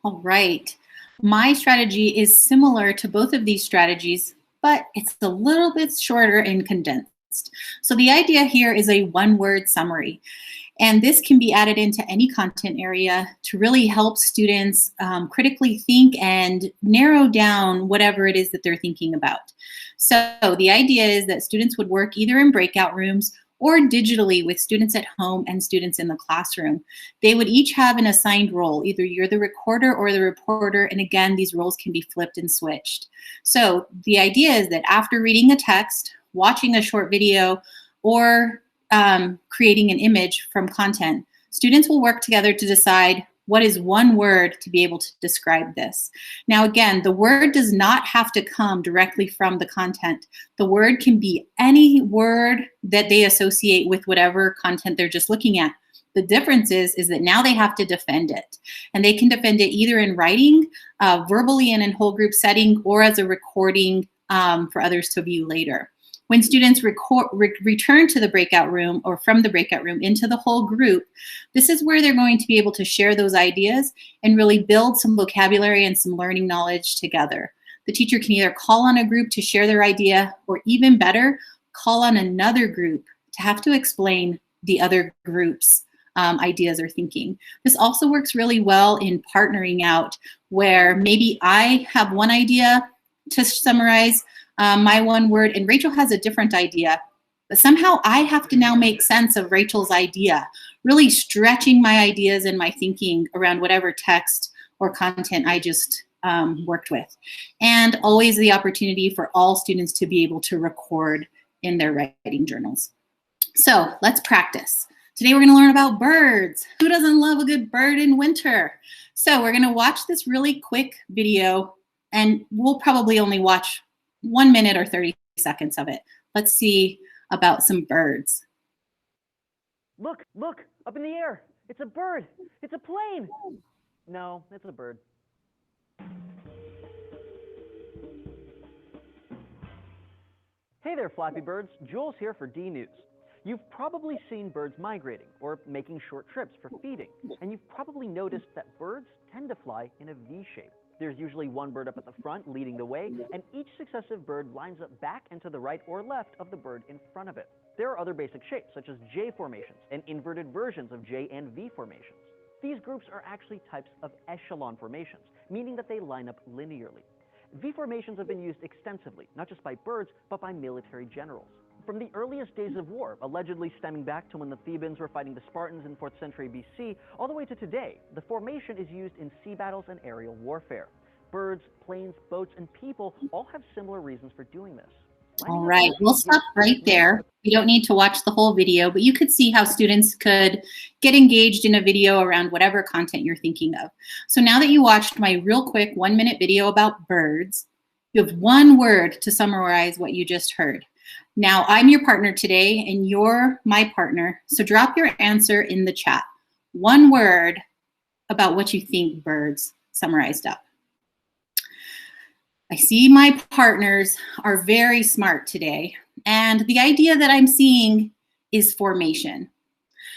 All right. My strategy is similar to both of these strategies, but it's a little bit shorter and condensed. So the idea here is a one-word summary. And this can be added into any content area to really help students critically think and narrow down whatever it is that they're thinking about. So the idea is that students would work either in breakout rooms or digitally with students at home and students in the classroom. They would each have an assigned role. Either you're the recorder or the reporter, and again, these roles can be flipped and switched. So the idea is that after reading a text, watching a short video, or creating an image from content, students will work together to decide what is one word to be able to describe this. Now again, the word does not have to come directly from the content. The word can be any word that they associate with whatever content they're just looking at. The difference is that now they have to defend it. And they can defend it either in writing, verbally and in whole group setting, or as a recording for others to view later. When students return to the breakout room or from the breakout room into the whole group, this is where they're going to be able to share those ideas and really build some vocabulary and some learning knowledge together. The teacher can either call on a group to share their idea, or even better, call on another group to have to explain the other group's ideas or thinking. This also works really well in partnering out, where maybe I have one idea to summarize my one word, and Rachel has a different idea. But somehow I have to now make sense of Rachel's idea, really stretching my ideas and my thinking around whatever text or content I just worked with. And always the opportunity for all students to be able to record in their writing journals. So let's practice. Today we're going to learn about birds. Who doesn't love a good bird in winter? So we're going to watch this really quick video, and we'll probably only watch 1 minute or 30 seconds of it. Let's see about some birds. Look, up in the air. It's a bird. It's a plane. No, it's a bird. Hey there, Flappy Birds. Jules here for D News. You've probably seen birds migrating or making short trips for feeding, and you've probably noticed that birds tend to fly in a V shape. There's usually one bird up at the front leading the way, and each successive bird lines up back and to the right or left of the bird in front of it. There are other basic shapes, such as J formations and inverted versions of J and V formations. These groups are actually types of echelon formations, meaning that they line up linearly. V formations have been used extensively, not just by birds, but by military generals. From the earliest days of war, allegedly stemming back to when the Thebans were fighting the Spartans in 4th century BC, all the way to today, the formation is used in sea battles and aerial warfare. Birds, planes, boats, and people all have similar reasons for doing this. All right, we'll stop right there. You don't need to watch the whole video, but you could see how students could get engaged in a video around whatever content you're thinking of. So now that you watched my real quick 1 minute video about birds, you have one word to summarize what you just heard. Now, I'm your partner today, and you're my partner, so drop your answer in the chat. One word about what you think birds summarized up. I see my partners are very smart today, and the idea that I'm seeing is formation.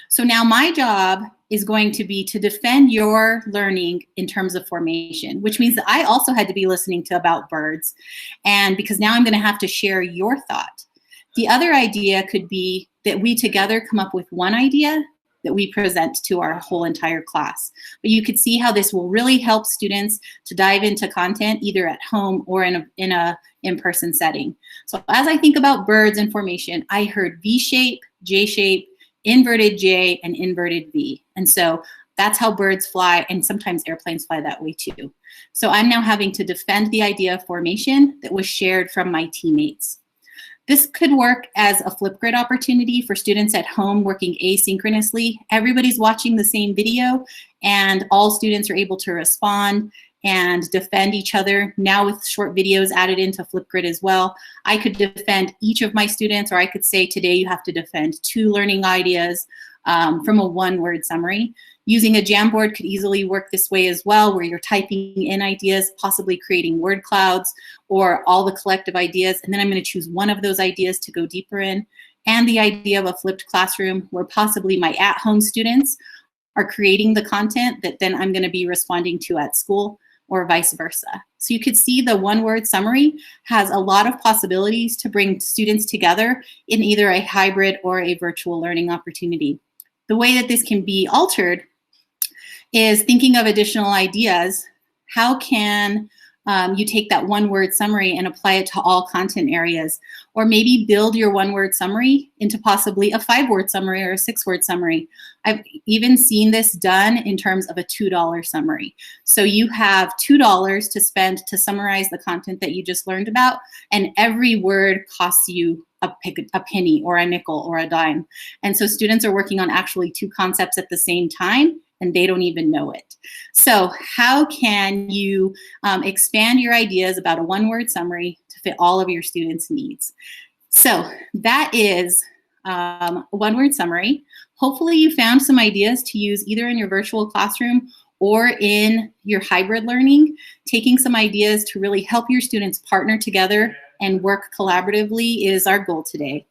So now my job is going to be to defend your learning in terms of formation, which means that I also had to be listening to about birds, and because now I'm going to have to share your thought. The other idea could be that we together come up with one idea that we present to our whole entire class. But you could see how this will really help students to dive into content either at home or in a in-person setting. So as I think about birds and formation, I heard V shape, J shape, inverted J, and inverted V. And so that's how birds fly, and sometimes airplanes fly that way too. So I'm now having to defend the idea of formation that was shared from my teammates. This could work as a Flipgrid opportunity for students at home working asynchronously. Everybody's watching the same video, and all students are able to respond and defend each other. Now with short videos added into Flipgrid as well, I could defend each of my students, or I could say today you have to defend 2 learning ideas from a one-word summary. Using a Jamboard could easily work this way as well, where you're typing in ideas, possibly creating word clouds or all the collective ideas, and then I'm going to choose one of those ideas to go deeper in. And the idea of a flipped classroom, where possibly my at-home students are creating the content that then I'm going to be responding to at school, or vice versa. So you could see the one-word summary has a lot of possibilities to bring students together in either a hybrid or a virtual learning opportunity. The way that this can be altered is thinking of additional ideas. How can you take that one-word summary and apply it to all content areas? Or maybe build your one-word summary into possibly a 5-word summary or a 6-word summary. I've even seen this done in terms of a $2 summary. So you have $2 to spend to summarize the content that you just learned about, and every word costs you a penny or a nickel or a dime. And so students are working on actually 2 concepts at the same time, and they don't even know it. So how can you expand your ideas about a one-word summary to fit all of your students' needs? So that is a one-word summary. Hopefully you found some ideas to use either in your virtual classroom or in your hybrid learning, taking some ideas to really help your students partner together and work collaboratively is our goal today.